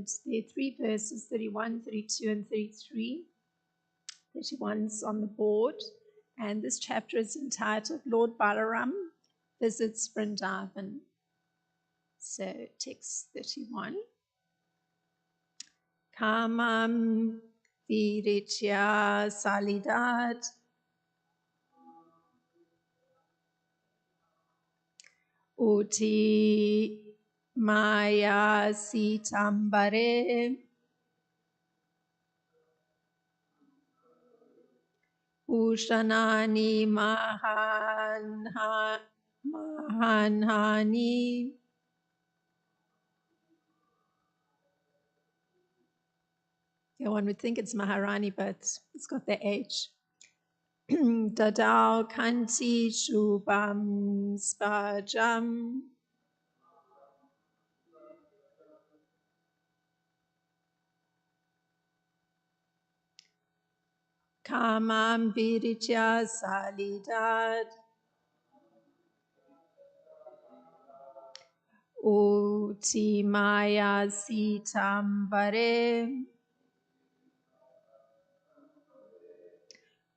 and there are 3 verses, 31, 32, and 33. 31's on the board, and this chapter is entitled Lord Balaram Visits Vrindavan. So text 31. Kamam viritya salidat uti maya sitambare ushanani mahanhani. Yeah, one would think it's Maharani, but it's got the H. Dadao kanti shubham spajam kamam viritya salidad uti maya sitambare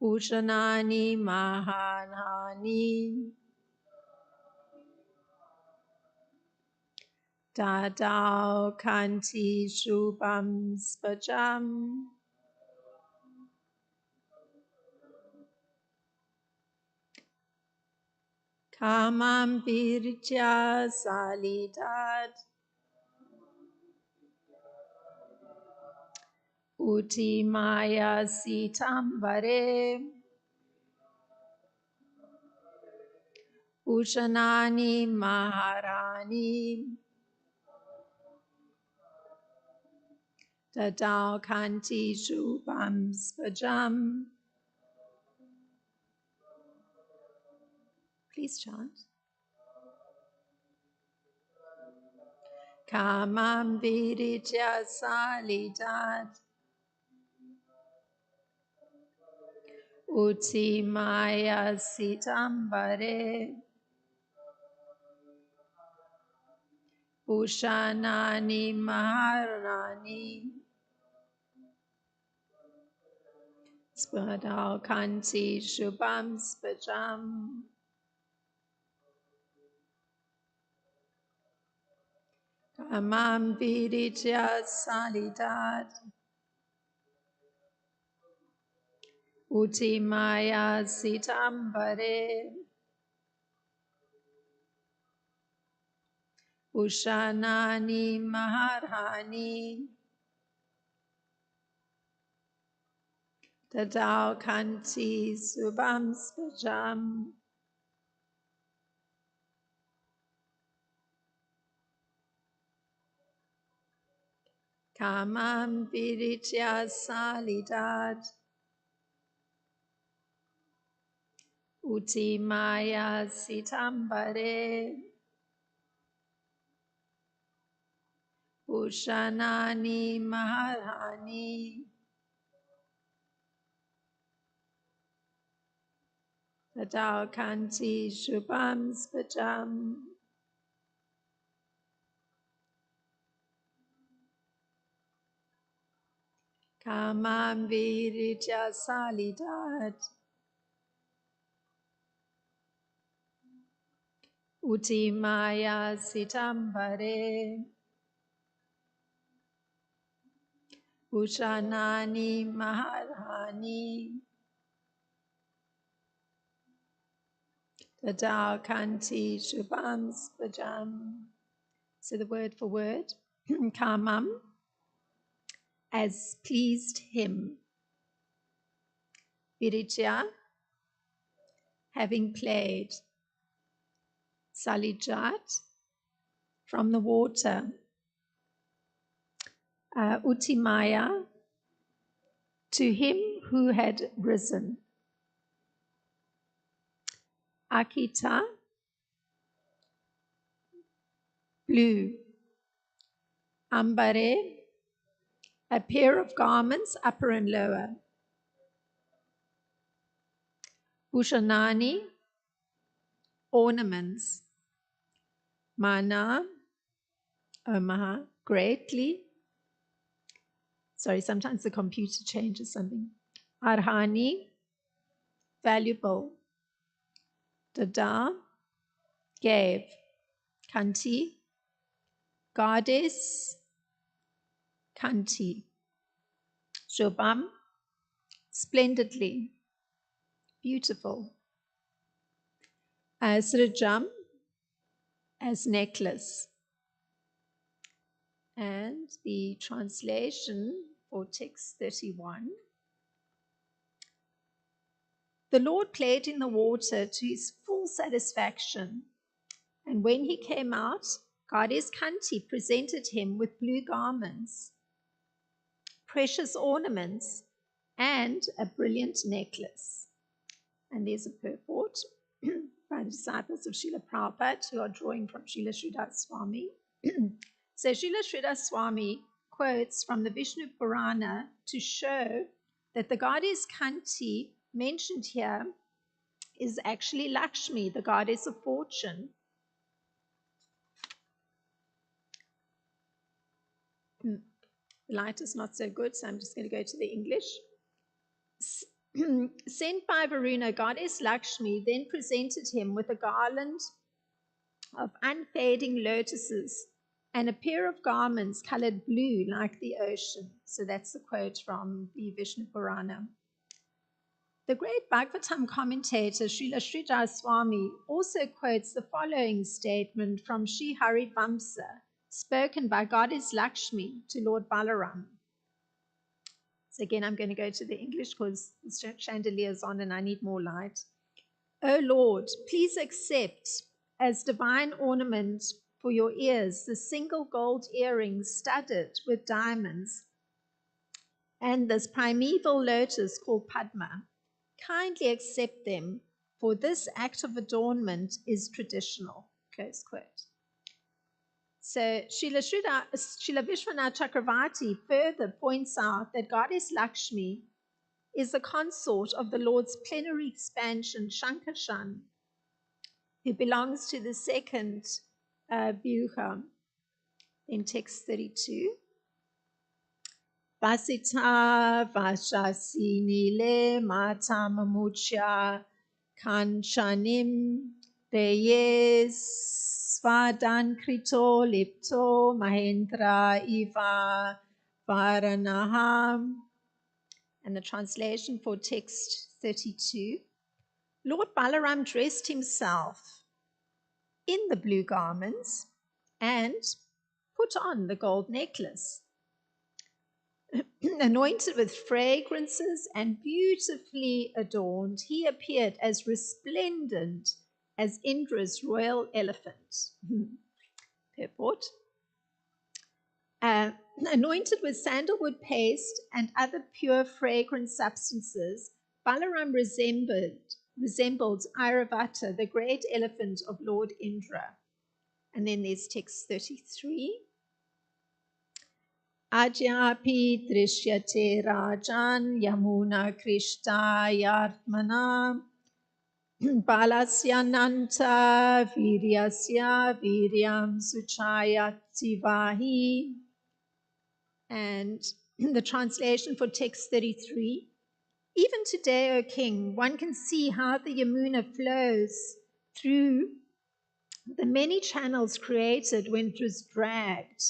ushanani mahanhani. Dadao kanti shubham spajam kamam viritya salidad uti maya sitambare ushanani maharani. Dadao kanti shubham spajam. Please chant. Kamam viritya salidat uti maya sitambare ushanani maharani. Dadao kanti shubham spajam. Kamam viritya salidat uti maya sitambare ushanani maharani. Dadao kanti shubham spajam. Kamam viritya salidat uti maya sitambare ushanani maharani. Dadao kanti shubham spajam. Kamam viritya salidat uti maya sitambare ushanani maharani. Dadao kanti shubham spajam. So the word for word, kamam, as pleased him. Viritya, having played. Salijat, from the water. Utimaya, to him who had risen. Akita, blue. Ambare, a pair of garments, upper and lower. Ushanani, ornaments. Mana, Omaha, greatly. Sorry, sometimes the computer changes something. Arhani, valuable. Dada, gave. Kanti, goddess. Kanti. Shobham, splendidly, beautiful. Srijam, as necklace. And the translation for text 31. The Lord played in the water to his full satisfaction. And when he came out, Goddess Kanti presented him with blue garments, precious ornaments, and a brilliant necklace. And there's a purport by the disciples of Srila Prabhupada who are drawing from Srila Sridhar Swami. So Srila Sridhar Swami quotes from the Vishnu Purana to show that the goddess Kanti mentioned here is actually Lakshmi, the goddess of fortune. The light is not so good, so I'm just going to go to the English. Sent by Varuna, goddess Lakshmi then presented him with a garland of unfading lotuses and a pair of garments colored blue like the ocean. So that's the quote from the Vishnu Purana. The great Bhagavatam commentator Srila Sridhar Swami also quotes the following statement from Sri Hari Vamsa, spoken by goddess Lakshmi to Lord Balaram. So again, I'm going to go to the English because the chandelier is on and I need more light. O Lord, please accept as divine ornament for your ears the single gold earrings studded with diamonds and this primeval lotus called Padma. Kindly accept them, for this act of adornment is traditional. Close quote. So Srila Vishwanath Chakravarti further points out that Goddess Lakshmi is the consort of the Lord's plenary expansion, Shankarshan, who belongs to the second Vyuha in text 32. Vasita Vashasi Nile Matamamucha Kanchanim Reyes Svadan Krito Lipto Mahendra Iva Varanaham. And the translation for text 32. Lord Balaram dressed himself in the blue garments and put on the gold necklace. Anointed with fragrances and beautifully adorned, he appeared as resplendent as Indra's royal elephant. Purport. Anointed with sandalwood paste and other pure fragrant substances, Balaram resembled Airavata, the great elephant of Lord Indra. And then there's text 33. Ajyapi drishyate rajan yamuna krishtayartmana balasya nanta viryasya viryam suchayativahi. And the translation for text 33. Even today, O king, one can see how the Yamuna flows through the many channels created when it was dragged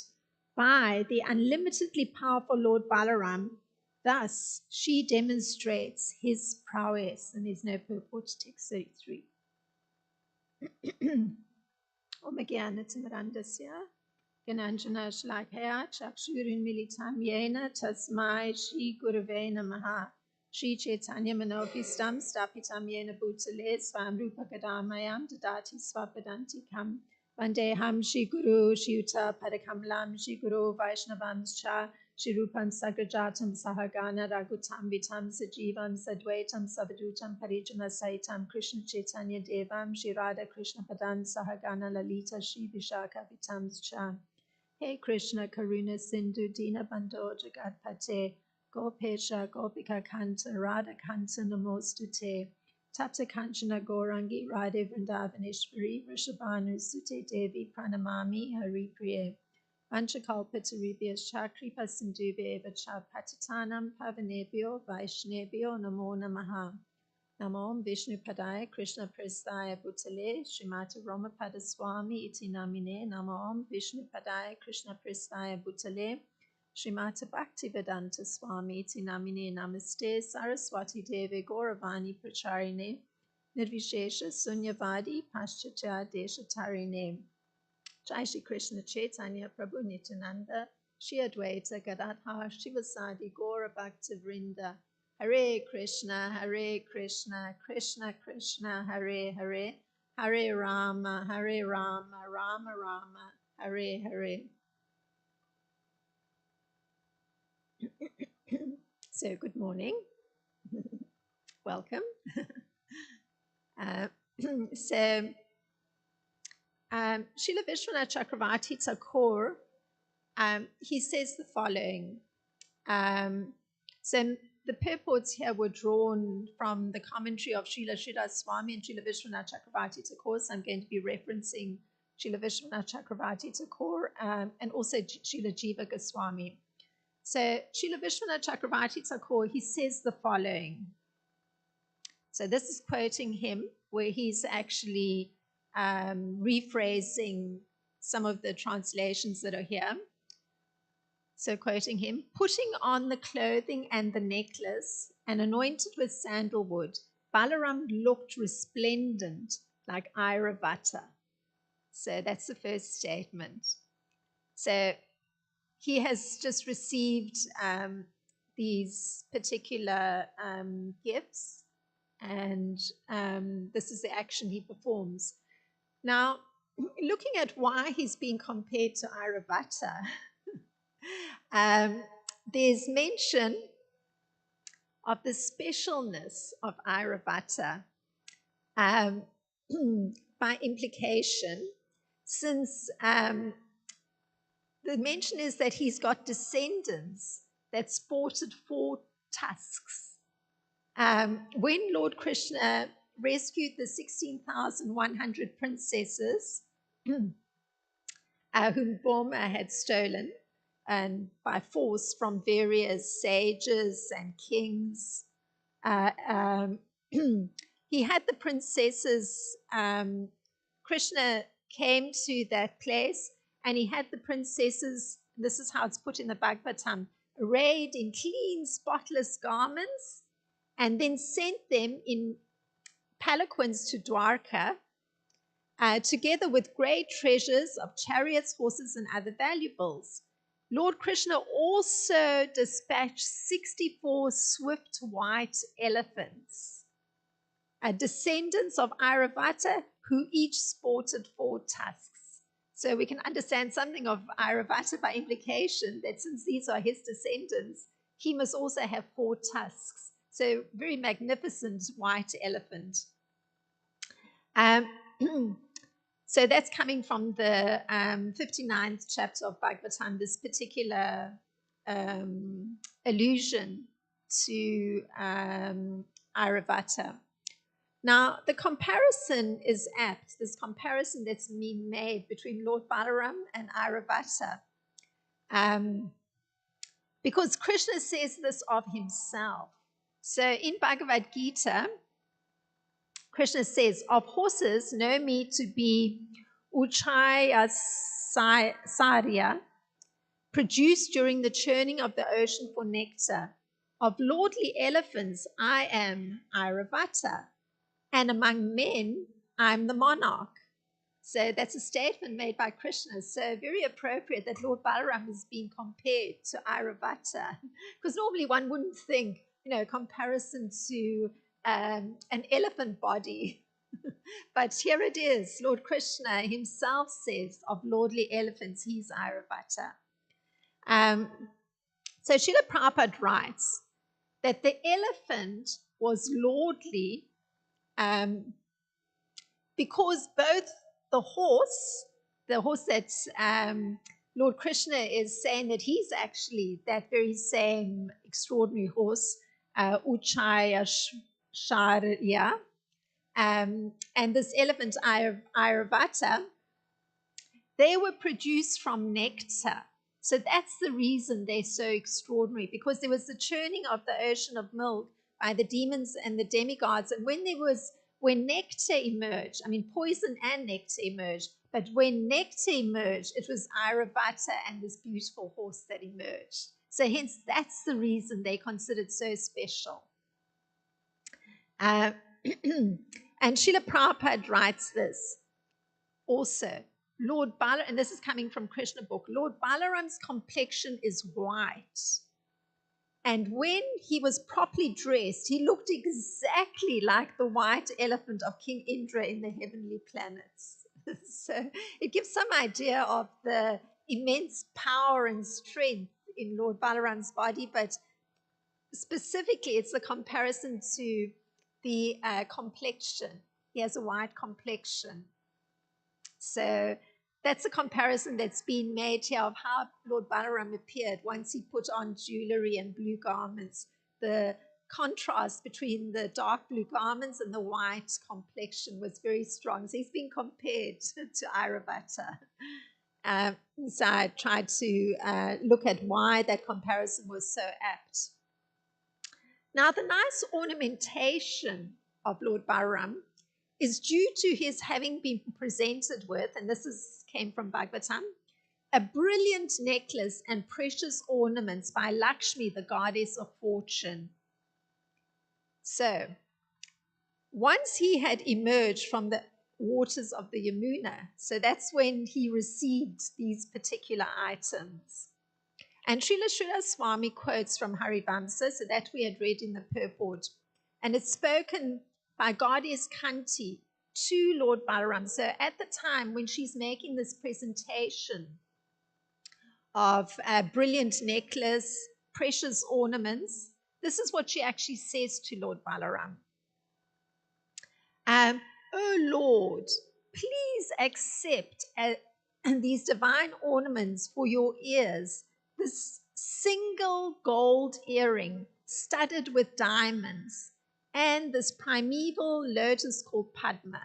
by the unlimitedly powerful Lord Balaram. Thus, she demonstrates his prowess. And there's no purport to text 33. Om Gyanatimirandasya Gananjana Shlakaya Chakshurin Militam Yena Tasmai Shri Gurave Namaha Shri Chaitanya Manopistam Stapitam Yena Bhutale Swam Rupa Kadamayam Dadati Swapadantikam Vandeham Shri Guru Shri Yuta Padakamalam Shri Guru Vaishnavamscha Shri Rupam Sagrajatam Sahagana Ragutam Vitam Sajivam Sadvaitam Savadutam Parijana Saitam Krishna Chaitanya Devam Shri Radha Krishna Padan Sahagana Lalita Shri Vishaka Vitamscha. Hey Krishna Karuna Sindhu Dina Bando Jagat Pate Gopesha Gopika Kanta Radha Kanta Namostute Tapta Kanchana Gorangi Radhe Vrindavaneshwari Rishabhanu Sute Devi Pranamami Hari Priye. Vanchakalpatarubhyascha kripa sindhubhyeva cha patitanam pavanebhyo vaishnebhyo namo namaha. Namo Vishnu Padaya Krishna Prasthaya Bhutale Srimati Ramapada Swami Iti Namine Namo Vishnu Padaya Krishna Prasthaya Bhutale Srimati Bhaktivedanta Swami Iti Namine Namaste Saraswati Devi Gauravani Pracharine Nirvishesha Sunyavadi Paschatya Deshatarine Jai Shri Krishna Chaitanya Prabhu Nityananda Shri Advaita Gadadhar Shivasadi Gaura Bhakta Vrinda Hare Krishna, Krishna Krishna, Hare Hare, Hare Rama, Rama Rama, Hare Hare. So, good morning. Welcome. Srila Vishwanath Chakravarti Thakur, he says the following. So the purports here were drawn from the commentary of Srila Sridhar Swami and Srila Vishwanath Chakravarti Thakur. So I'm going to be referencing Srila Vishwanath Chakravarti Thakur and also Srila Jiva Goswami. So Srila Vishwanath Chakravarti Thakur, he says the following. So this is quoting him, where he's actually rephrasing some of the translations that are here. So quoting him, putting on the clothing and the necklace and anointed with sandalwood, Balaram looked resplendent like Airavata. So that's the first statement. So he has just received these particular gifts, and this is the action he performs. Now, looking at why he's being compared to Airavata, there's mention of the specialness of Airavata by implication, since the mention is that he's got descendants that sported 4 tusks. When Lord Krishna rescued the 16,100 princesses whom Brahma had stolen, and by force from various sages and kings. He had the princesses, Krishna came to that place and he had the princesses, this is how it's put in the Bhagavatam, arrayed in clean, spotless garments, and then sent them in palanquins to Dwarka, together with great treasures of chariots, horses, and other valuables. Lord Krishna also dispatched 64 swift white elephants, descendants of Airavata, who each sported 4 tusks. So we can understand something of Airavata by implication, that since these are his descendants, he must also have 4 tusks. So very magnificent white elephant. So that's coming from the 59th chapter of Bhagavatam, this particular allusion to Airavata. Now, the comparison is apt, this comparison that's been made between Lord Balaram and Airavata, because Krishna says this of himself. So in Bhagavad Gita, Krishna says, of horses, know me to be Uchaya Sarya, produced during the churning of the ocean for nectar. Of lordly elephants, I am Airavata, and among men, I'm the monarch. So that's a statement made by Krishna. So very appropriate that Lord Balaram is being compared to Airavata, because normally one wouldn't think, comparison to an elephant body. But here it is. Lord Krishna himself says of lordly elephants, he's Airavata. So Srila Prabhupada writes that the elephant was lordly because both the horse that Lord Krishna is saying that he's actually that very same extraordinary horse, Uchaya and this elephant Airavata, They were produced from nectar. So that's the reason they're so extraordinary, because there was the churning of the ocean of milk by the demons and the demigods. And when nectar emerged, I mean, poison and nectar emerged, but when nectar emerged, it was Iravata and this beautiful horse that emerged. So hence, that's the reason they're considered so special. And Srila Prabhupada writes this also. Lord Balaram, and this is coming from Krishna book, Lord Balaram's complexion is white. And when he was properly dressed, he looked exactly like the white elephant of King Indra in the heavenly planets. So it gives some idea of the immense power and strength in Lord Balaram's body, but specifically it's the comparison to the complexion. He has a white complexion. So that's a comparison that's been made here of how Lord Balaram appeared once he put on jewelry and blue garments. The contrast between the dark blue garments and the white complexion was very strong. So he's been compared to Iravata. So I tried to look at why that comparison was so apt. Now, the nice ornamentation of Lord Balaram is due to his having been presented with, and came from Bhagavatam, a brilliant necklace and precious ornaments by Lakshmi, the goddess of fortune. So, once he had emerged from the waters of the Yamuna, so that's when he received these particular items. And Srila Swami quotes from Harivamsa, so that we had read in the purport, and it's spoken by Goddess Kanti to Lord Balaram. So at the time when she's making this presentation of a brilliant necklace, precious ornaments, this is what she actually says to Lord Balaram. Oh Lord, please accept these divine ornaments for your ears, this single gold earring studded with diamonds, and this primeval lotus called Padma.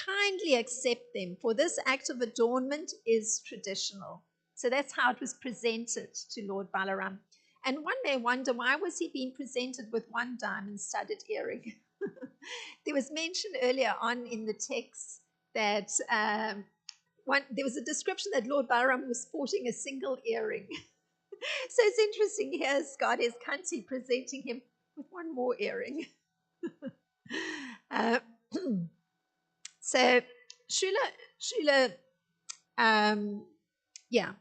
Kindly accept them, for this act of adornment is traditional. So that's how it was presented to Lord Balaram. And one may wonder, why was he being presented with one diamond-studded earring? There was mention earlier on in the text that there was a description that Lord Balaram was sporting a single earring. So it's interesting. Here's Goddess Kanti presenting him with one more earring. So Srila, yeah.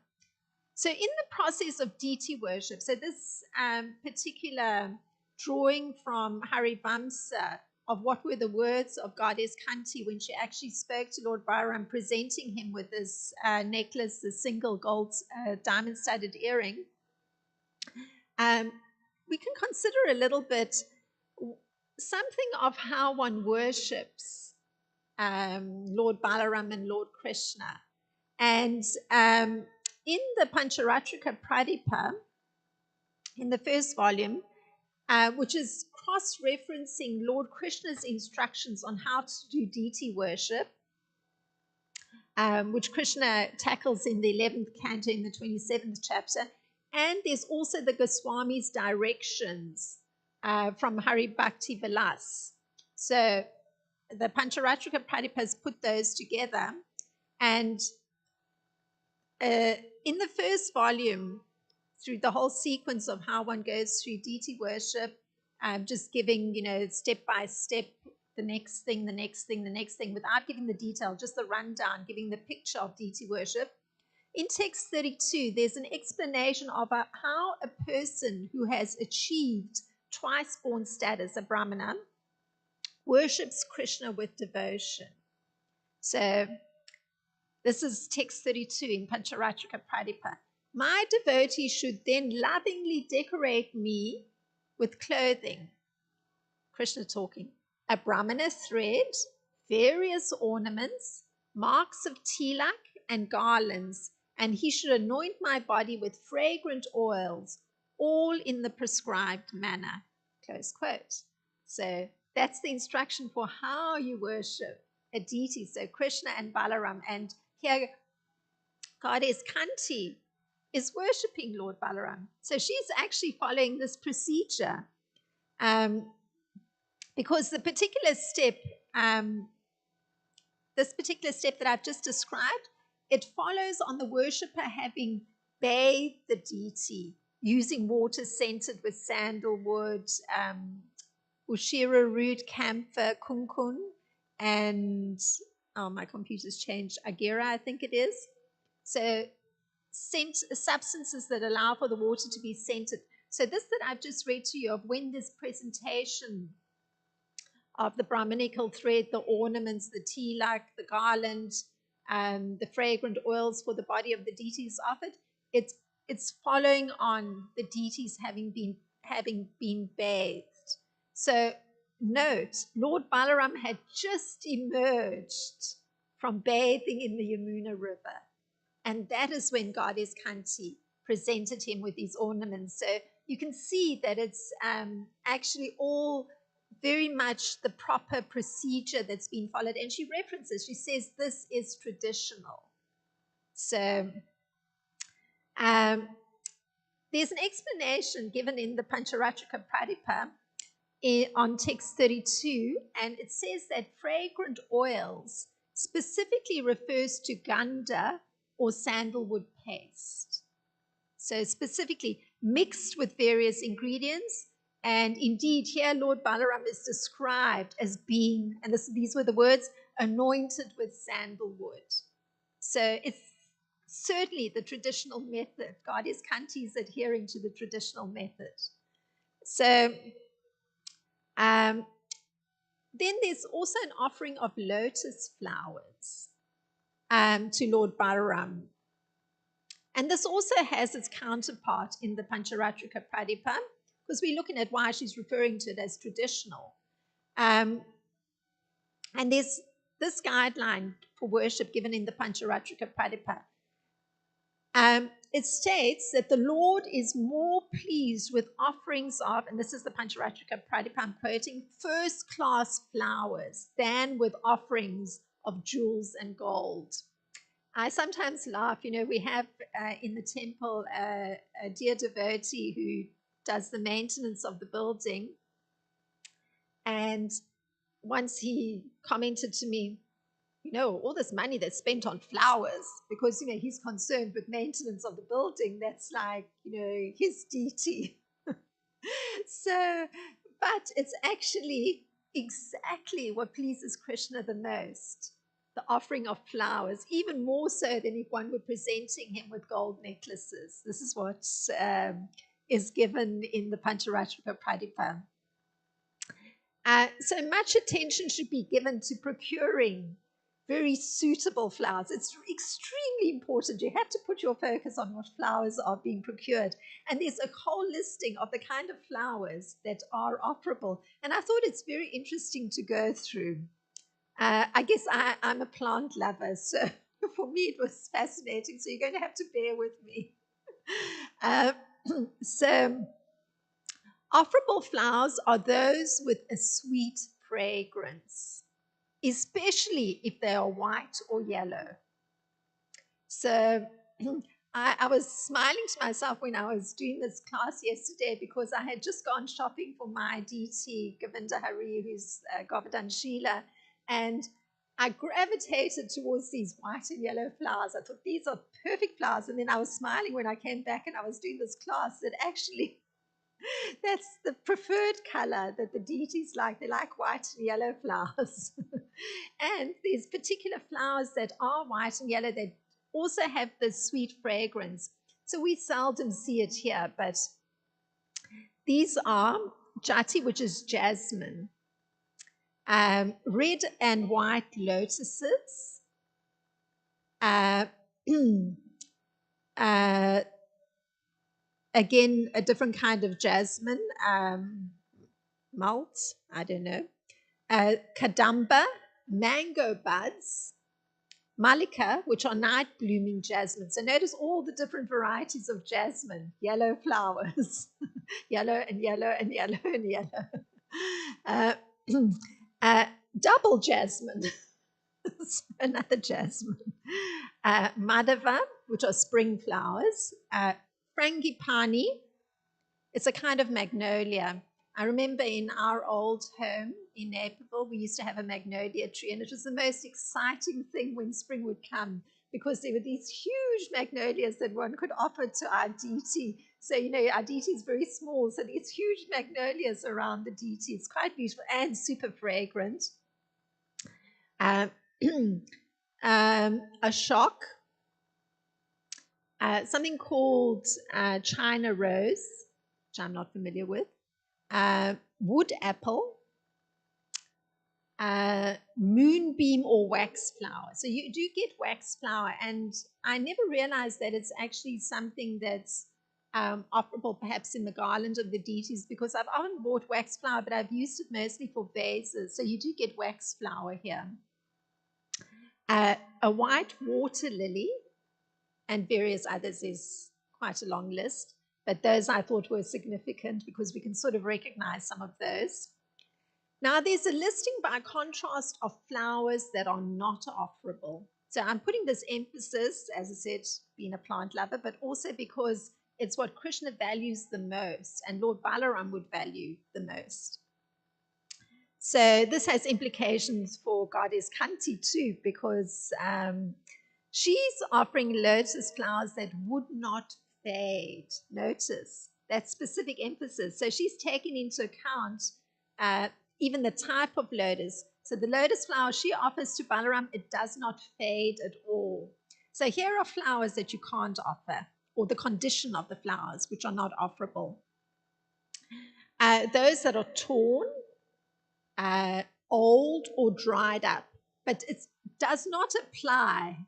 So in the process of deity worship, so this particular drawing from Harivamsa of what were the words of Goddess Kanti when she actually spoke to Lord Balaram, presenting him with this necklace, the single gold diamond-studded earring, we can consider a little bit something of how one worships Lord Balaram and Lord Krishna. And in the Pancharatrika Pradipa, in the first volume, which is cross-referencing Lord Krishna's instructions on how to do deity worship, which Krishna tackles in the 11th canto in the 27th chapter. And there's also the Goswami's directions from Hari Bhakti Vilas. So the Pancharatrika Pradipas put those together. And in the first volume, through the whole sequence of how one goes through deity worship, just giving, step by step, the next thing, without giving the detail, just the rundown, giving the picture of deity worship. In text 32, there's an explanation of how a person who has achieved twice-born status, a Brahmana, worships Krishna with devotion. So this is text 32 in Pancharatrika Pradipa. My devotee should then lovingly decorate me with clothing. Krishna talking. A Brahmana thread, various ornaments, marks of tilak and garlands, and he should anoint my body with fragrant oils, all in the prescribed manner. Close quote. So that's the instruction for how you worship a deity. So Krishna and Balaram. And here Goddess Kanti is worshipping Lord Balaram. So she's actually following this procedure, because the particular step, this particular step that I've just described, it follows on the worshipper having bathed the deity using water scented with sandalwood, ushira root, camphor, kunkun, and my computer's changed, agira, I think it is. So substances that allow for the water to be scented. So this that I've just read to you of when this presentation of the Brahminical thread, the ornaments, the tilak, the garland, the fragrant oils for the body of the deity is offered, it's following on the deities having been bathed. So note, Lord Balaram had just emerged from bathing in the Yamuna River. And that is when Goddess Kanti presented him with these ornaments. So you can see that it's actually all very much the proper procedure that's been followed. And she references, she says, this is traditional. So there's an explanation given in the Pancharatrika Pradipa on text 32, and it says that fragrant oils specifically refers to ganda or sandalwood paste. So specifically mixed with various ingredients. And indeed, here Lord Balaram is described as being, and these were the words, anointed with sandalwood. So it's certainly the traditional method. Goddess Kanti is adhering to the traditional method. So then there's also an offering of lotus flowers to Lord Balaram. And this also has its counterpart in the Pancharatrika Pradipa, because we're looking at why she's referring to it as traditional. And there's this guideline for worship given in the Pancharatrika Pradipa. It states that the Lord is more pleased with offerings of, and this is the Pancharatrika Pradipa, I'm quoting, first-class flowers than with offerings of jewels and gold. I sometimes laugh, we have in the temple a dear devotee who does the maintenance of the building. And once he commented to me, all this money that's spent on flowers, because, he's concerned with maintenance of the building, that's like, his deity. So, but it's actually exactly what pleases Krishna the most. The offering of flowers, even more so than if one were presenting him with gold necklaces. This is what is given in the Pancharatrika Pradipa. So much attention should be given to procuring very suitable flowers. It's extremely important. You have to put your focus on what flowers are being procured. And there's a whole listing of the kind of flowers that are offerable. And I thought it's very interesting to go through. I guess I'm a plant lover, so for me it was fascinating. So you're going to have to bear with me. So offerable flowers are those with a sweet fragrance, especially if they are white or yellow. So I was smiling to myself when I was doing this class yesterday, because I had just gone shopping for my DT, Govinda Hari, who's Govardhan Sheila, and I gravitated towards these white and yellow flowers. I thought these are perfect flowers. And then I was smiling when I came back and I was doing this class that actually that's the preferred color that the deities like. They like white and yellow flowers. And these particular flowers that are white and yellow, they also have this sweet fragrance. So we seldom see it here, but these are jati, which is jasmine, red and white lotuses, again, a different kind of jasmine, malt, I don't know, kadamba, mango buds, malika, which are night blooming jasmine. So notice all the different varieties of jasmine, yellow flowers, yellow and yellow and yellow and yellow. Double jasmine. another jasmine. Madhava, which are spring flowers. Frangipani, it's a kind of magnolia. I remember in our old home in Naperville, we used to have a magnolia tree, and it was the most exciting thing when spring would come because there were these huge magnolias that one could offer to our deity. So, our deity is very small, so these huge magnolias around the deity. It's quite beautiful and super fragrant. A shock, something called China rose, which I'm not familiar with, wood apple, moonbeam or wax flower. So you do get wax flower, and I never realized that it's actually something that's offerable perhaps in the garland of the deities, because I've often bought wax flower, but I've used it mostly for vases. So you do get wax flower here. A white water lily, and various others. Is quite a long list, but those I thought were significant because we can sort of recognize some of those. Now, there's a listing by contrast of flowers that are not offerable. So I'm putting this emphasis, as I said, being a plant lover, but also because it's what Krishna values the most and Lord Balaram would value the most. So this has implications for Goddess Kanti too, because she's offering lotus flowers that would not fade. Notice that specific emphasis. So she's taking into account even the type of lotus. So the lotus flower she offers to Balaram, it does not fade at all. So here are flowers that you can't offer, or the condition of the flowers, which are not offerable. Those that are torn, old, or dried up. But it does not apply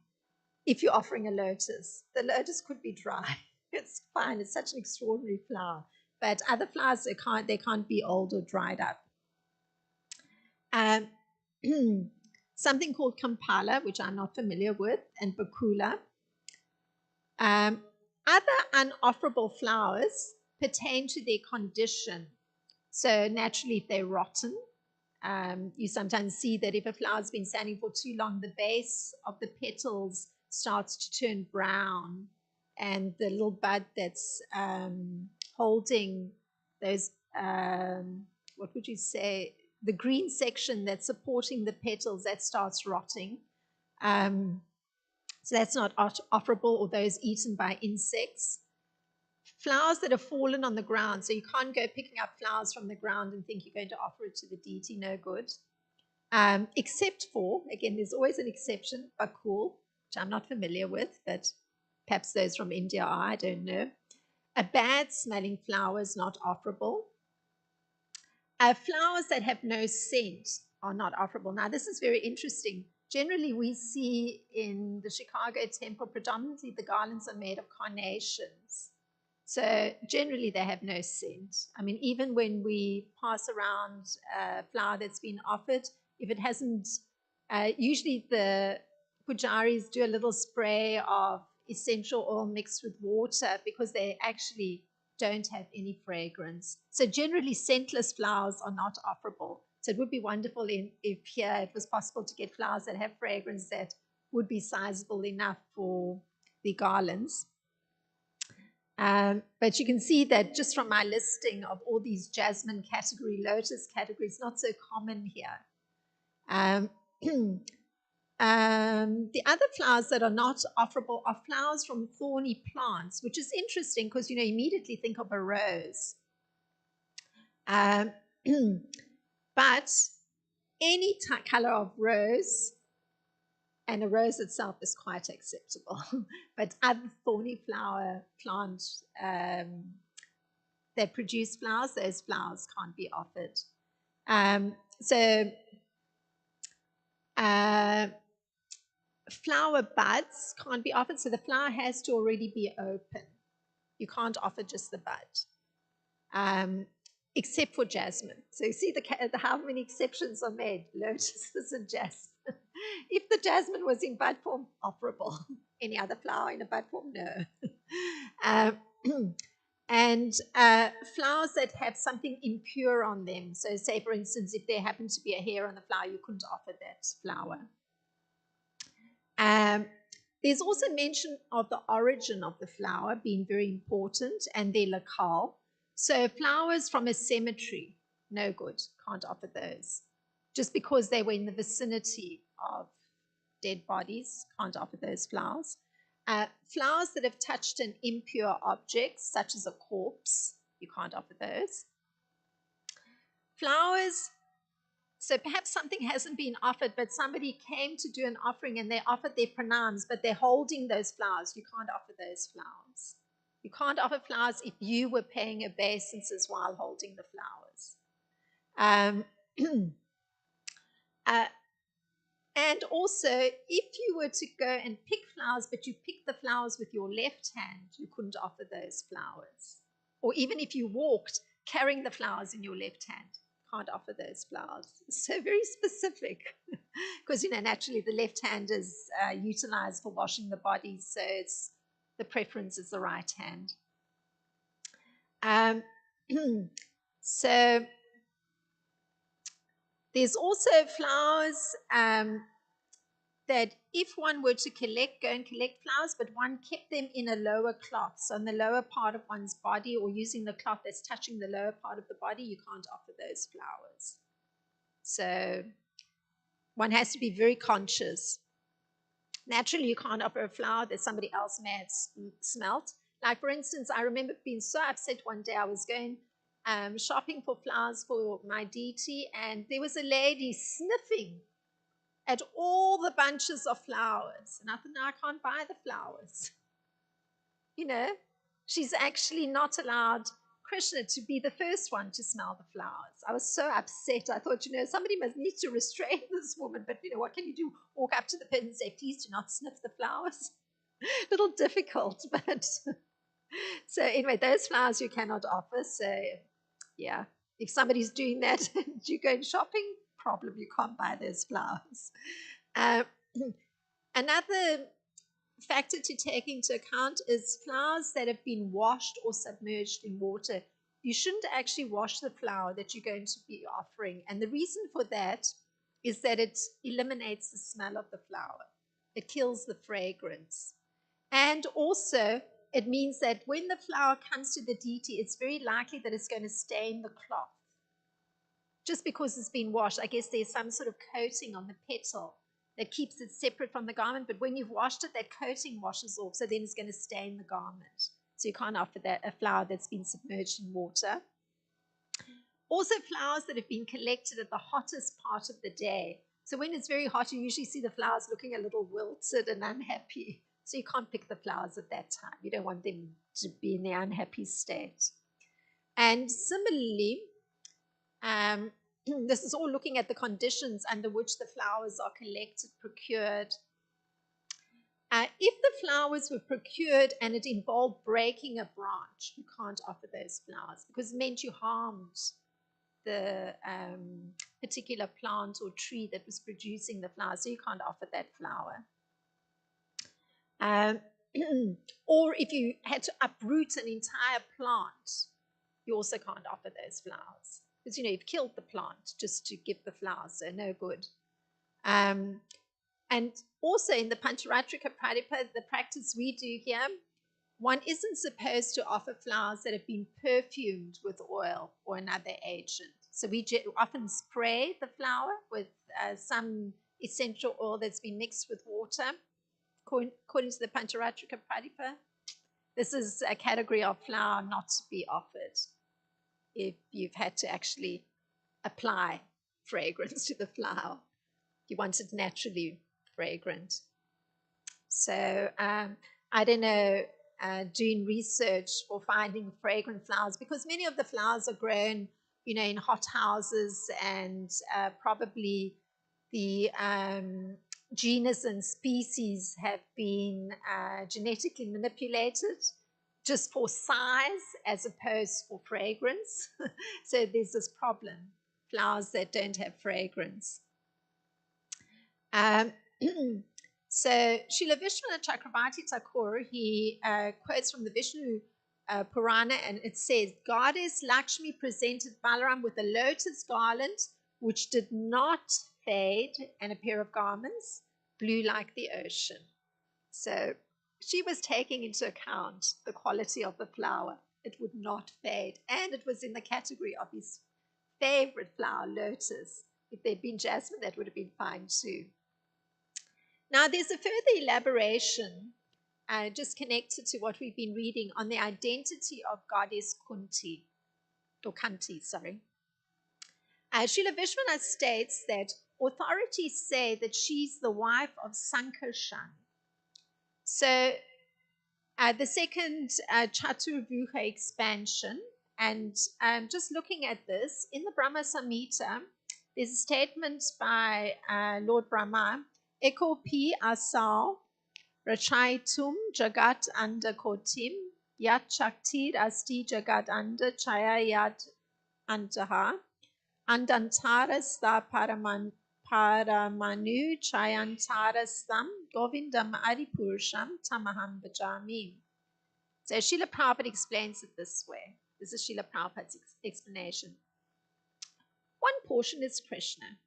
if you're offering a lotus. The lotus could be dry. It's fine. It's such an extraordinary flower. But other flowers, they can't be old or dried up. Something called Kampala, which I'm not familiar with, and Bakula. Other unofferable flowers pertain to their condition. So naturally, if they're rotten, you sometimes see that if a flower's been standing for too long, the base of the petals starts to turn brown, and the little bud that's holding those, what would you say, the green section that's supporting the petals, that starts rotting. So that's not offerable, or those eaten by insects. Flowers that have fallen on the ground, so you can't go picking up flowers from the ground and think you're going to offer it to the deity, no good. Except for, again, there's always an exception, bakul, which I'm not familiar with, but perhaps those from India are, I don't know. A bad smelling flower is not offerable. Flowers that have no scent are not offerable. Now, this is very interesting. Generally, we see in the Chicago temple, predominantly the garlands are made of carnations. So generally, they have no scent. I mean, even when we pass around a flower that's been offered, if it hasn't, usually the pujaris do a little spray of essential oil mixed with water, because they actually don't have any fragrance. So generally, scentless flowers are not offerable. So it would be wonderful if here it was possible to get flowers that have fragrance that would be sizable enough for the garlands. But you can see that just from my listing of all these jasmine category, lotus categories, not so common here. The other flowers that are not offerable are flowers from thorny plants, which is interesting because, you immediately think of a rose. But any color of rose, and a rose itself is quite acceptable, but other thorny flower plants that produce flowers, those flowers can't be offered. Flower buds can't be offered, so the flower has to already be open. You can't offer just the bud, except for jasmine. So you see how many exceptions are made, lotuses and jasmine. If the jasmine was in bud form, offerable. Any other flower in a bud form, no. And flowers that have something impure on them. So say, for instance, if there happened to be a hair on the flower, you couldn't offer that flower. There's also mention of the origin of the flower being very important and their locale. So flowers from a cemetery, no good, can't offer those. Just because they were in the vicinity of dead bodies, can't offer those flowers. Flowers that have touched an impure object, such as a corpse, you can't offer those. Flowers, so perhaps something hasn't been offered, but somebody came to do an offering and they offered their pranams, but they're holding those flowers. You can't offer those flowers. You can't offer flowers if you were paying obeisances while holding the flowers. And also, if you were to go and pick flowers, but you picked the flowers with your left hand, you couldn't offer those flowers. Or even if you walked carrying the flowers in your left hand, can't offer those flowers. So very specific, because naturally the left hand is utilized for washing the body, so the preference is the right hand. So there's also flowers that if one were to go and collect flowers, but one kept them in a lower cloth, so in the lower part of one's body, or using the cloth that's touching the lower part of the body, you can't offer those flowers. So one has to be very conscious. Naturally, you can't offer a flower that somebody else may have smelt. Like, for instance, I remember being so upset one day. I was going shopping for flowers for my deity, and there was a lady sniffing at all the bunches of flowers. And I thought, no, I can't buy the flowers. She's actually not allowed Krishna to be the first one to smell the flowers. I was so upset. I thought, somebody must need to restrain this woman. But, what can you do? Walk up to the pit and say, please do not sniff the flowers. A little difficult, but so anyway, those flowers you cannot offer. So, yeah, if somebody's doing that and you go shopping, problem, you can't buy those flowers. Another factor to take into account is flowers that have been washed or submerged in water. You shouldn't actually wash the flower that you're going to be offering. And the reason for that is that it eliminates the smell of the flower. It kills the fragrance. And also, it means that when the flower comes to the deity, it's very likely that it's going to stain the cloth. Just because it's been washed, I guess there's some sort of coating on the petal that keeps it separate from the garment, but when you've washed it, that coating washes off, so then it's going to stain the garment. So you can't offer that a flower that's been submerged in water. Also, flowers that have been collected at the hottest part of the day. So when it's very hot, you usually see the flowers looking a little wilted and unhappy. So you can't pick the flowers at that time. You don't want them to be in their unhappy state. And similarly, this is all looking at the conditions under which the flowers are collected, procured. If the flowers were procured and it involved breaking a branch, you can't offer those flowers because it meant you harmed the particular plant or tree that was producing the flower, so you can't offer that flower. Or if you had to uproot an entire plant, you also can't offer those flowers. Because, you've killed the plant just to give the flowers, so no good. And also in the Pancharatrika Pradipha, the practice we do here, one isn't supposed to offer flowers that have been perfumed with oil or another agent. So we often spray the flower with some essential oil that's been mixed with water. According to the Pancharatrika Pradipha, this is a category of flower not to be offered if you've had to actually apply fragrance to the flower. You want it naturally fragrant. So I don't know, doing research or finding fragrant flowers, because many of the flowers are grown, in hot houses, and probably the genus and species have been genetically manipulated just for size as opposed for fragrance. So there's this problem, flowers that don't have fragrance. So Srila Vishwanath Chakravarti Thakur, he quotes from the Vishnu Purana, and it says, Goddess Lakshmi presented Balaram with a lotus garland which did not fade and a pair of garments. blue like the ocean. So she was taking into account the quality of the flower. It would not fade. And it was in the category of his favorite flower, lotus. If there'd been jasmine, that would have been fine too. Now, there's a further elaboration just connected to what we've been reading on the identity of goddess Kunti, or Kanti, sorry. Srila Vishwanath states that authorities say that she's the wife of Sankarshan. So the second Chaturvyuha expansion, and just looking at this, in the Brahma Samhita, there's a statement by Lord Brahma, Eko pi asau rachaitum jagat anda kotim yat shaktir asti jagat anda chaya yat antaha andantarasta paramanu chayantarastam govindam adipurusham tamaham bhajami. So Srila Prabhupada explains it this way. This is Srila Prabhupada's explanation. One portion is Krishna.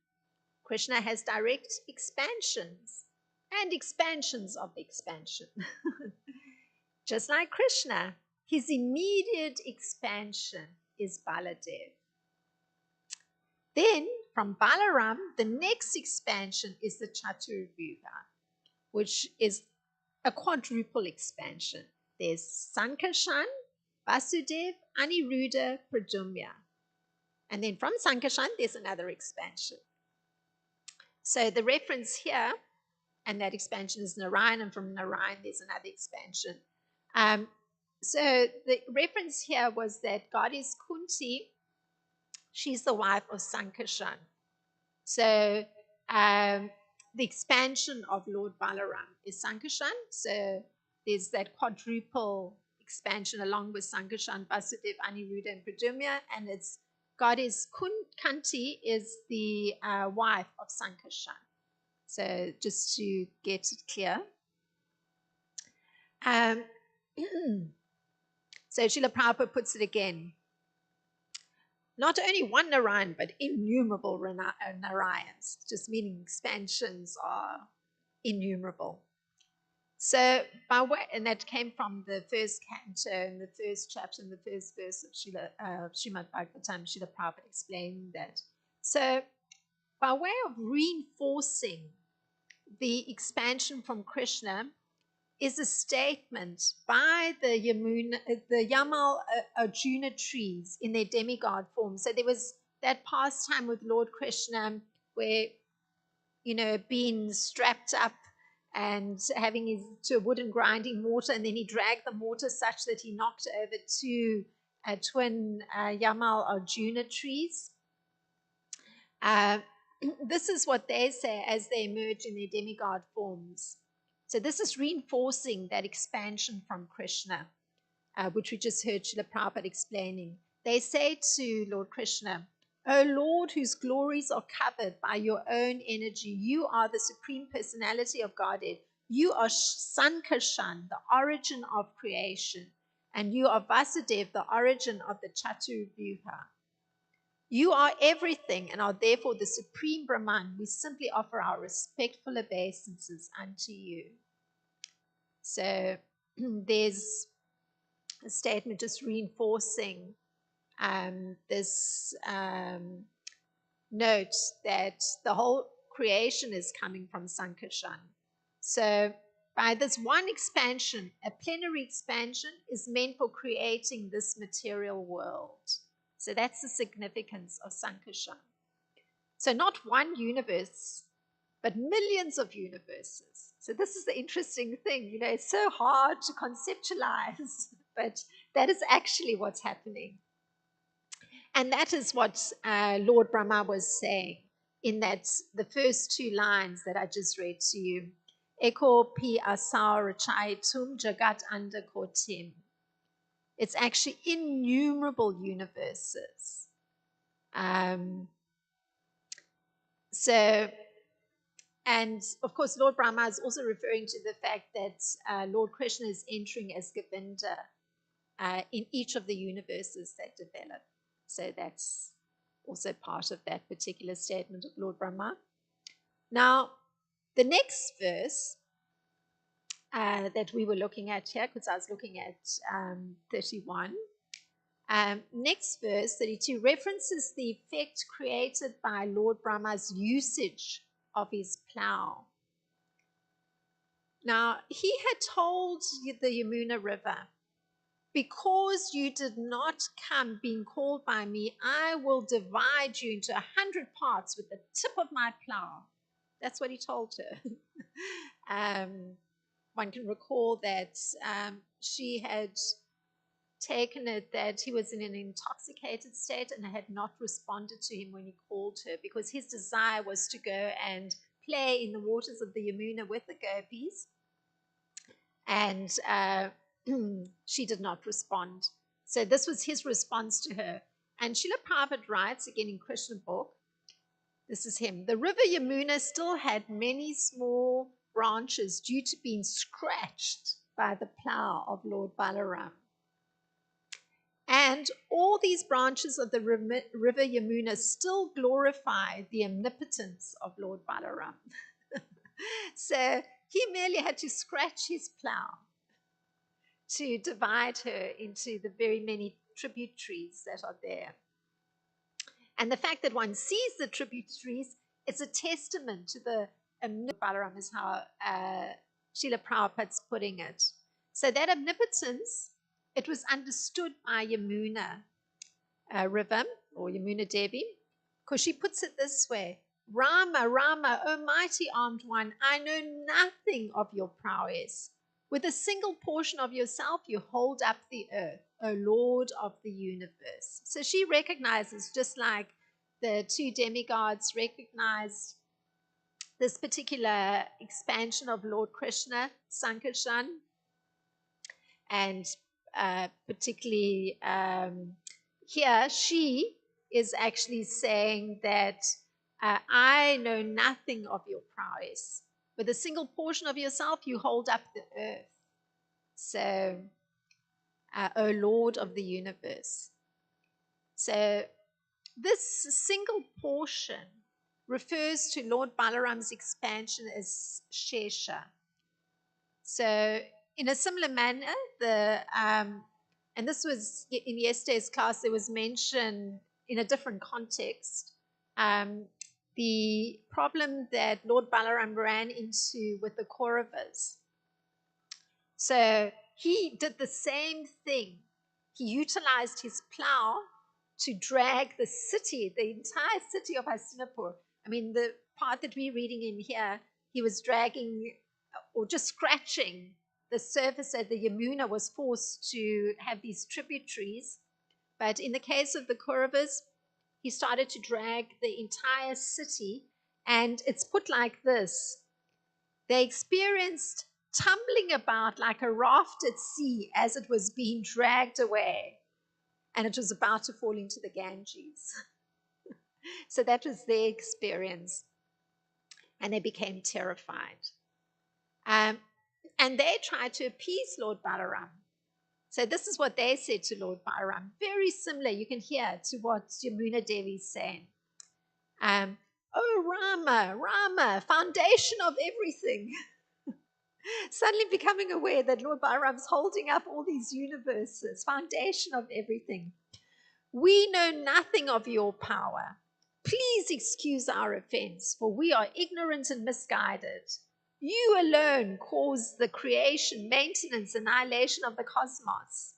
Krishna has direct expansions and expansions of the expansion. Just like Krishna, his immediate expansion is Baladev. Then from Balaram, the next expansion is the Chaturvyuha, which is a quadruple expansion. There's Sankarshan, Vasudev, Aniruddha, Pradyumna. And then from Sankarshan, there's another expansion. So the reference here, and that expansion is Narayan, and from Narayan, there's another expansion. So the reference here was that goddess Kunti, she's the wife of Sankarshan. So the expansion of Lord Balaram is Sankarshan. So there's that quadruple expansion along with Sankarshan, Vasudev, Aniruddha, and Pradyumna, and it's goddess Kanti is the wife of Sankarshan. So just to get it clear. So Srila Prabhupada puts it again. Not only one Narayan, but innumerable Narayans, just meaning expansions are innumerable. So by way, and that came from the first canto in the first chapter, in the first verse of Srimad Bhagavatam, Srila Prabhupada explained that. So by way of reinforcing the expansion from Krishna is a statement by the Yamal Arjuna trees in their demigod form. So there was that pastime with Lord Krishna where, being strapped up and having to a wooden grinding mortar, and then he dragged the mortar such that he knocked over two twin Yamal Arjuna trees. This is what they say as they emerge in their demigod forms. So this is reinforcing that expansion from Krishna, which we just heard Srila Prabhupada explaining. They say to Lord Krishna, O Lord, whose glories are covered by your own energy, you are the Supreme Personality of Godhead. You are Sankarshan, the origin of creation, and you are Vasudev, the origin of the Chaturvyuha. You are everything and are therefore the supreme Brahman. We simply offer our respectful obeisances unto you. So there's a statement just reinforcing this note that the whole creation is coming from Sankarshan. So by this one expansion, a plenary expansion is meant for creating this material world. So that's the significance of Sankarshan. So not one universe, but millions of universes. So this is the interesting thing. It's so hard to conceptualize, but that is actually what's happening. And that is what Lord Brahma was saying in the first two lines that I just read to you. Eko pi asau rachaitum jagat anda kotim. It's actually innumerable universes. And of course, Lord Brahma is also referring to the fact that Lord Krishna is entering as Govinda in each of the universes that develop. So that's also part of that particular statement of Lord Brahma. Now, The next verse that we were looking at here, because I was looking at 31. Next verse, 32, references the effect created by Lord Brahma's usage of his plow. Now, he had told the Yamuna River, because you did not come being called by me, I will divide you into 100 parts with the tip of my plow. That's what he told her. One can recall that she had taken it that he was in an intoxicated state and had not responded to him when he called her, because his desire was to go and play in the waters of the Yamuna with the gopis, and she did not respond. So this was his response to her. And Srila Prabhupada writes, again in Krishna book, this is him, the river Yamuna still had many small branches due to being scratched by the plow of Lord Balaram. And all these branches of the river Yamuna still glorify the omnipotence of Lord Balaram. So he merely had to scratch his plow to divide her into the very many tributaries that are there. And the fact that one sees the tributaries is a testament to the Balaram, is how Srila Prabhupada's putting it. So that omnipotence, it was understood by Yamuna River, or Yamuna Devi, because she puts it this way: Rama, Rama, O mighty armed one, I know nothing of your prowess. With a single portion of yourself, you hold up the earth, O Lord of the universe. So she recognizes, just like the two demigods recognized this particular expansion of Lord Krishna, Sankarshan, and particularly here, she is actually saying that I know nothing of your prowess. With a single portion of yourself, you hold up the earth. So, O Lord of the universe. So, this single portion refers to Lord Balaram's expansion as Shesha. So, in a similar manner, and this was in yesterday's class, there was mentioned in a different context, the problem that Lord Balaram ran into with the Kauravas. So he did the same thing. He utilized his plow to drag the city, the entire city of Hastinapur. I mean, the part that we're reading in here, he was dragging or just scratching the surface that the Yamuna was forced to have these tributaries. But in the case of the Kauravas, he started to drag the entire city, and it's put like this. They experienced tumbling about like a raft at sea as it was being dragged away, and it was about to fall into the Ganges. So that was their experience, and they became terrified. And they tried to appease Lord Balaram. So this is what they said to Lord Balaram. Very similar, you can hear, to what Yamuna Devi is saying. Oh, Rama, Rama, foundation of everything. Suddenly becoming aware that Lord Balaram's holding up all these universes, foundation of everything. We know nothing of your power. Please excuse our offense, for we are ignorant and misguided. You alone cause the creation, maintenance, annihilation of the cosmos.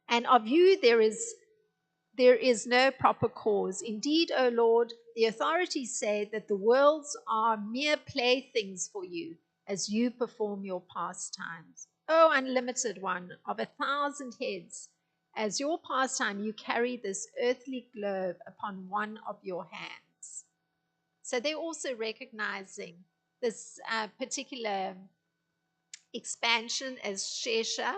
And of you there is no proper cause. Indeed, O Lord, the authorities say that the worlds are mere playthings for you as you perform your pastimes. O unlimited one of 1,000 heads, as your pastime you carry this earthly globe upon one of your hands. So they're also recognizing this particular expansion as Shesha,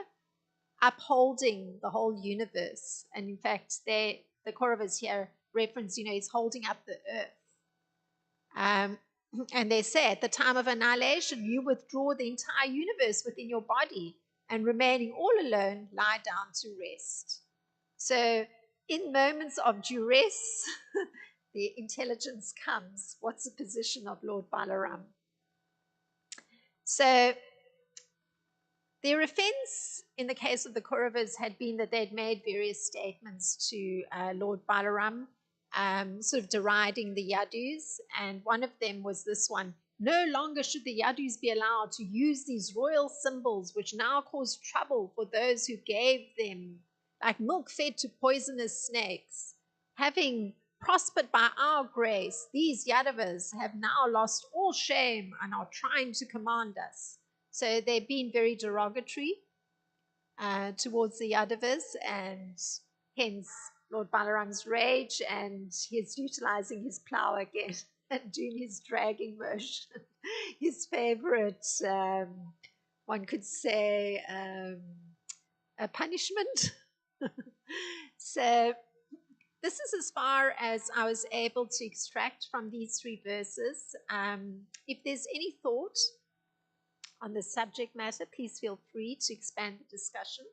upholding the whole universe. And in fact, the Kauravas here reference, he's holding up the earth. And they say, at the time of annihilation, you withdraw the entire universe within your body, and remaining all alone, lie down to rest. So in moments of duress, the intelligence comes. What's the position of Lord Balaram? So their offense in the case of the Kauravas had been that they'd made various statements to Lord Balaram, sort of deriding the Yadus, and one of them was this one: no longer should the Yadus be allowed to use these royal symbols, which now cause trouble for those who gave them, like milk fed to poisonous snakes. Having prospered by our grace, these Yadavas have now lost all shame and are trying to command us. So they've been very derogatory towards the Yadavas, and hence Lord Balaram's rage, and he's utilizing his plow again and doing his dragging motion, his favorite, one could say, a punishment. So this is as far as I was able to extract from these three verses. If there's any thought on the subject matter, please feel free to expand the discussion.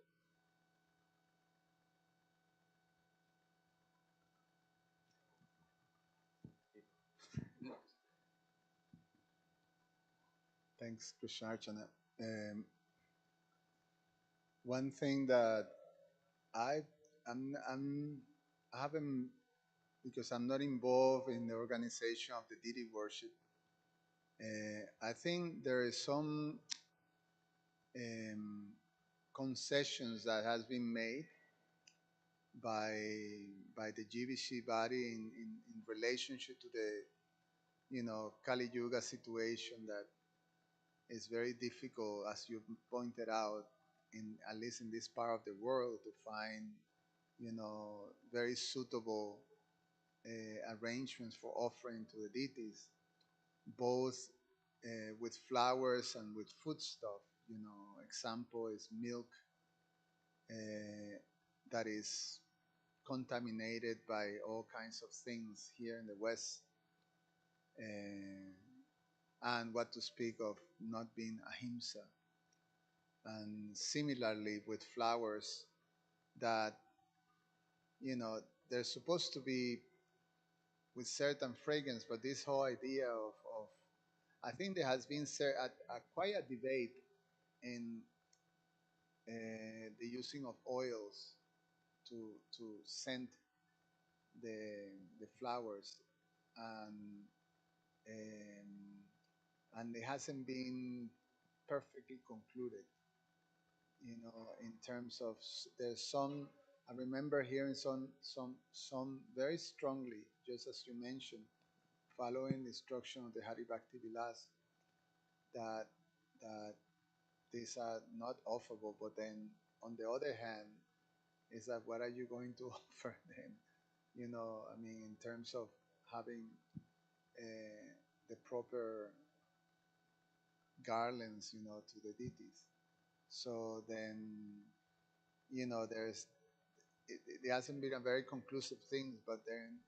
Thanks, Krishnarchana. Um, one thing that I I'm I haven't, because I'm not involved in the organization of the deity worship. I think there is some um, concessions that has been made by by the GBC body in relationship to the Kali Yuga situation that is very difficult, as you pointed out, in at least in this part of the world, to find very suitable arrangements for offering to the deities, both with flowers and with foodstuff. Example is milk that is contaminated by all kinds of things here in the West, and what to speak of not being ahimsa. And similarly with flowers, that they're supposed to be with certain fragrance, but this whole idea of I think there has been quite a debate in the using of oils to scent the flowers, and and it hasn't been perfectly concluded. In terms of there's some. I remember hearing some very strongly, just as you mentioned, following the instruction of the Hari Bhakti Vilas, that that these are not offerable. But then on the other hand, is that what are you going to offer them? I mean, in terms of having the proper garlands, to the deities. So then, there's it hasn't been a very conclusive thing, but then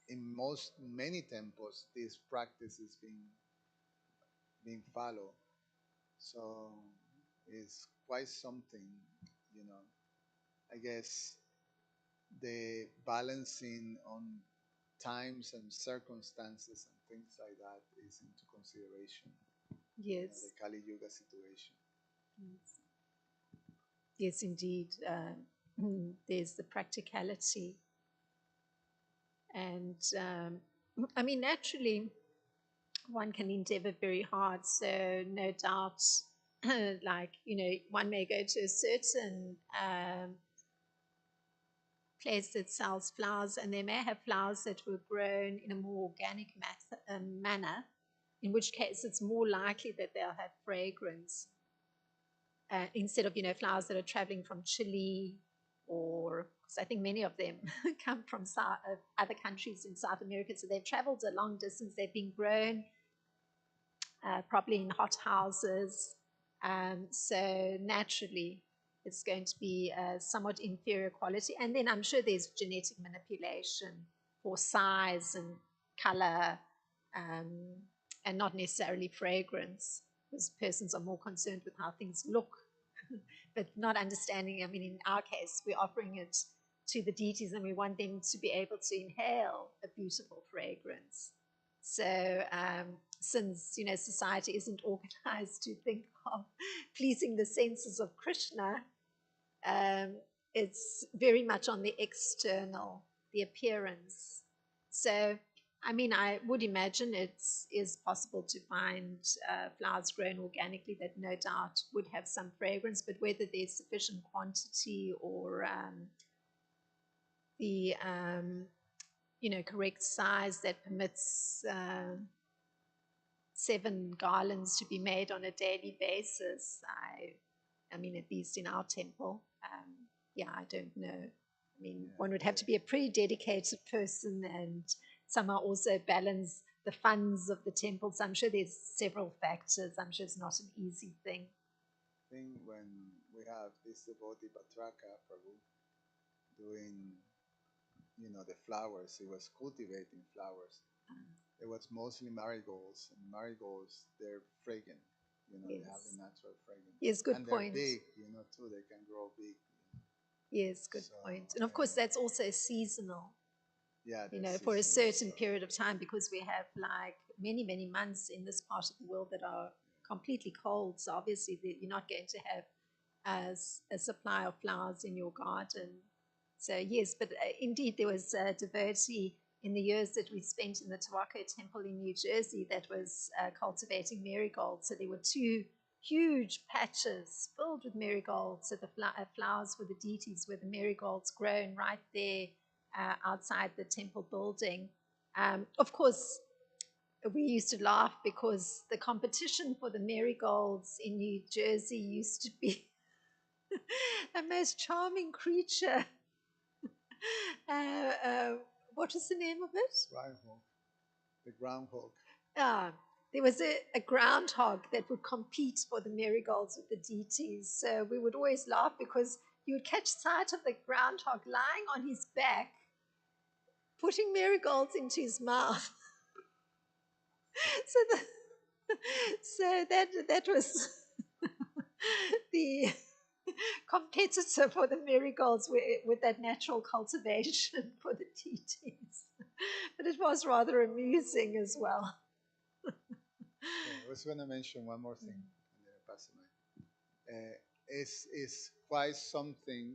in many temples, this practice is being followed. So it's quite something, you know. I guess the balancing on times and circumstances and things like that is into consideration. The Yes. Kali Yuga situation. Yes, yes, indeed. There's the practicality. And I mean, naturally, one can endeavor very hard. So, no doubt, like, one may go to a certain place that sells flowers, and they may have flowers that were grown in a more organic manner, in which case it's more likely that they'll have fragrance instead of flowers that are traveling from Chile, or because I think many of them come from other countries in South America, so they've traveled a long distance. They've been grown probably in hot houses, so naturally it's going to be somewhat inferior quality. And then I'm sure there's genetic manipulation for size and color, um, and not necessarily fragrance, because persons are more concerned with how things look, but not understanding. I mean, in our case, we're offering it to the deities and we want them to be able to inhale a beautiful fragrance. So, since society isn't organized to think of pleasing the senses of Krishna, um, it's very much on the external, the appearance. So, I mean, I would imagine it is possible to find flowers grown organically that no doubt would have some fragrance, but whether there's sufficient quantity or the correct size that permits 7 garlands to be made on a daily basis, I mean, at least in our temple, yeah, I don't know. I mean, Yeah, one would have to be a pretty dedicated person and somehow also balance the funds of the temple. So I'm sure there's several factors. I'm sure it's not an easy thing. I think when we have this devotee Patraka Prabhu doing, the flowers, he was cultivating flowers. It was mostly marigolds, and marigolds, they're fragrant. They have Yes. the natural fragrance. Yes, good And they're point. big, too. They can grow big. Yes, good So, point. And of course, that's also seasonal. yeah, For a seasonal. certain period of time, because we have like many, many months in this part of the world that are completely cold. So obviously, you're not going to have as a supply of flowers in your garden. So yes, but indeed, there was a devotee in the years that we spent in the Tawako Temple in New Jersey that was cultivating marigolds. So there were two huge patches filled with marigolds. So the flowers for the deities were the marigolds grown right there outside the temple building. Of course, we used to laugh because the competition for the marigolds in New Jersey used to be a most charming creature. Uh, uh, what is the name of it? Groundhog. The groundhog. Ah, there was a groundhog that would compete for the marigolds with the deities. So we would always laugh because you would catch sight of the groundhog lying on his back, putting marigolds into his mouth. so the, so that was the competitor for the marigolds with that natural cultivation for the deities. But it was rather amusing as well. Yeah, I was going to mention one more thing, and then I pass it on. It's quite something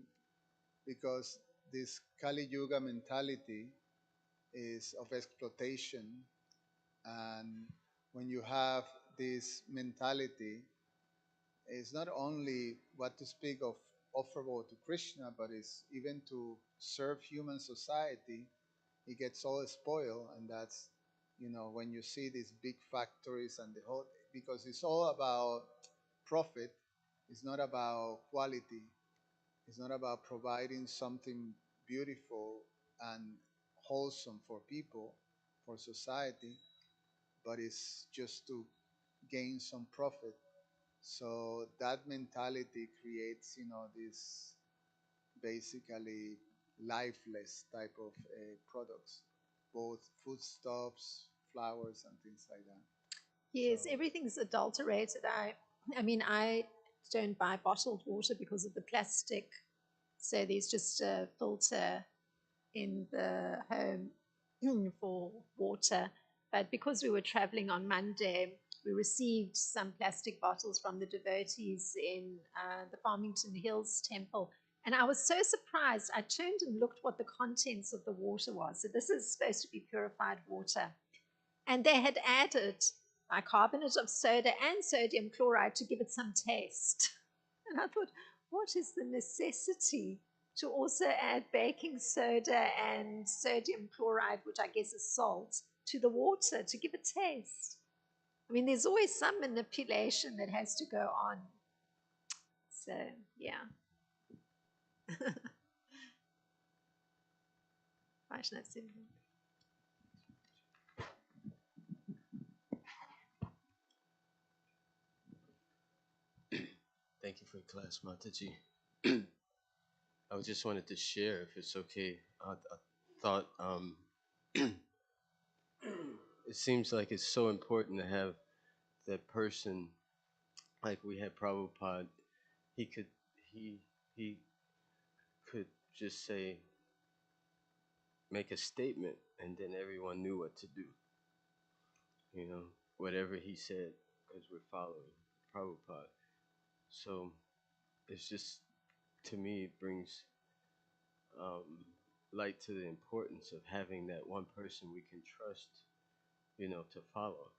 because this Kali Yuga mentality is of exploitation, and when you have this mentality, it's not only what to speak of offerable to Krishna, but it's even to serve human society. It gets all spoiled, and that's when you see these big factories and the whole, because it's all about profit. It's not about quality. It's not about providing something beautiful and wholesome for people, for society, but it's just to gain some profit. So that mentality creates, this basically lifeless type of products, both foodstuffs, flowers, and things like that. Yes, So everything's adulterated. I mean, I don't buy bottled water because of the plastic. So there's just a filter in the home for water. But because we were traveling on Monday, we received some plastic bottles from the devotees in the Farmington Hills Temple. And I was so surprised. I turned and looked what the contents of the water was. So this is supposed to be purified water. And they had added bicarbonate of soda and sodium chloride to give it some taste. And I thought, what is the necessity to also add baking soda and sodium chloride, which I guess is salt, to the water to give it taste? I mean, there's always some manipulation that has to go on. So, yeah. Thank you for your class, Mataji. I just wanted to share, if it's okay. I thought it seems like it's so important to have that person, like we had Prabhupada. He could he he could just say, make a statement, and then everyone knew what to do. You know, whatever he said because we're following Prabhupada. So it's just, to me, it brings um, light to the importance of having that one person we can trust, to follow.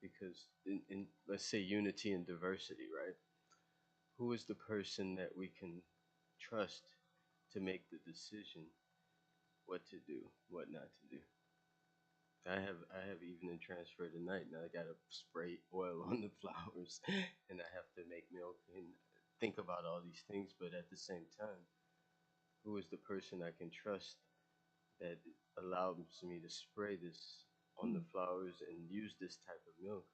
Because in let's say unity and diversity, right? Who is the person that we can trust to make the decision what to do, what not to do? I have evening transfer tonight, and I gotta spray oil on the flowers, and I have to make milk and think about all these things. But at the same time, who is the person I can trust that allows me to spray this on the flowers and use this type of milk?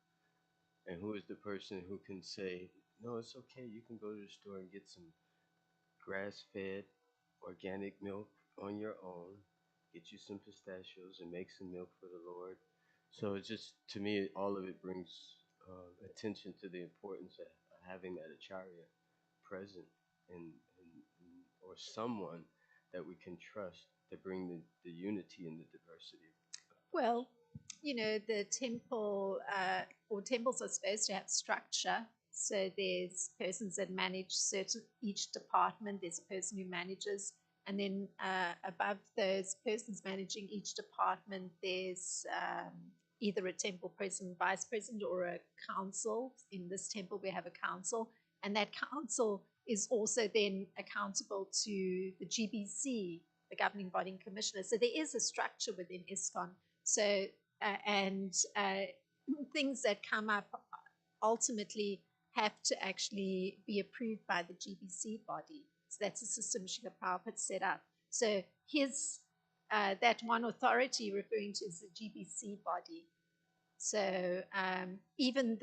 And who is the person who can say, no, it's okay, you can go to the store and get some grass fed organic milk on your own, get you some pistachios and make some milk for the Lord? So it's just, to me, all of it brings attention to the importance of having that acharya present, or someone that we can trust to bring the unity and the diversity. Well, the temple or temples are supposed to have structure. So there's persons that manage each department. There's a person who manages, and then above those persons managing each department, there's either a temple president, vice president, or a council. In this temple, we have a council, and that council is also then accountable to the GBC, the governing body and commissioner. So there is a structure within ISKCON. So, and things that come up ultimately have to actually be approved by the GBC body. So that's a system Srila Prabhupada set up. So his, that one authority referring to is the GBC body. So even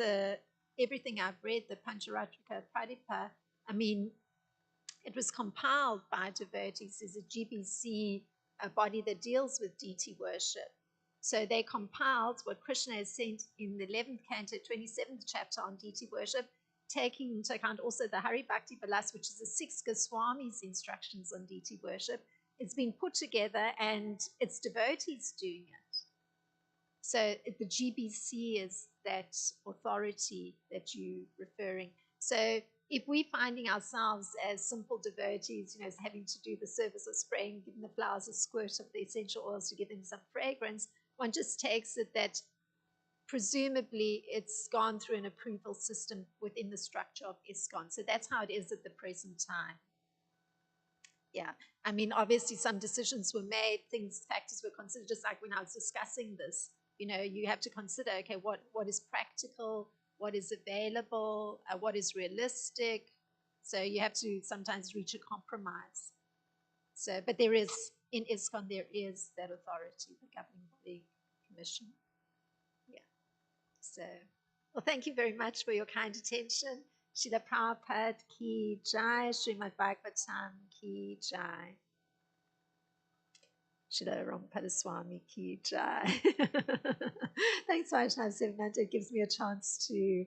everything I've read, the Pancharatrika Pradipa, I mean, it was compiled by devotees as a GBC, a body that deals with deity worship. So they compiled what Krishna has sent in the 11th canto, 27th chapter on deity worship, taking into account also the Hari Bhakti Vilas, which is the 6 Goswamis' instructions on deity worship. It's been put together and it's devotees doing it. So the GBC is that authority that you're referring. So if we're finding ourselves as simple devotees, as having to do the service of spraying, giving the flowers a squirt of the essential oils to give them some fragrance, one just takes it that presumably it's gone through an approval system within the structure of ISKCON. So that's how it is at the present time. Yeah, I mean, obviously some decisions were made, factors were considered, just like when I was discussing this. You have to consider, okay, what is practical, what is available, what is realistic. So you have to sometimes reach a compromise. So, but there is, in ISKCON, there is that authority, the governing body commission. Yeah. So, well, thank you very much for your kind attention. Srila Prabhupada ki jai, Srimad Bhagavatam ki jai. Srila Rampada Swami ki jai. Thanks so much, Sivananda. It gives me a chance to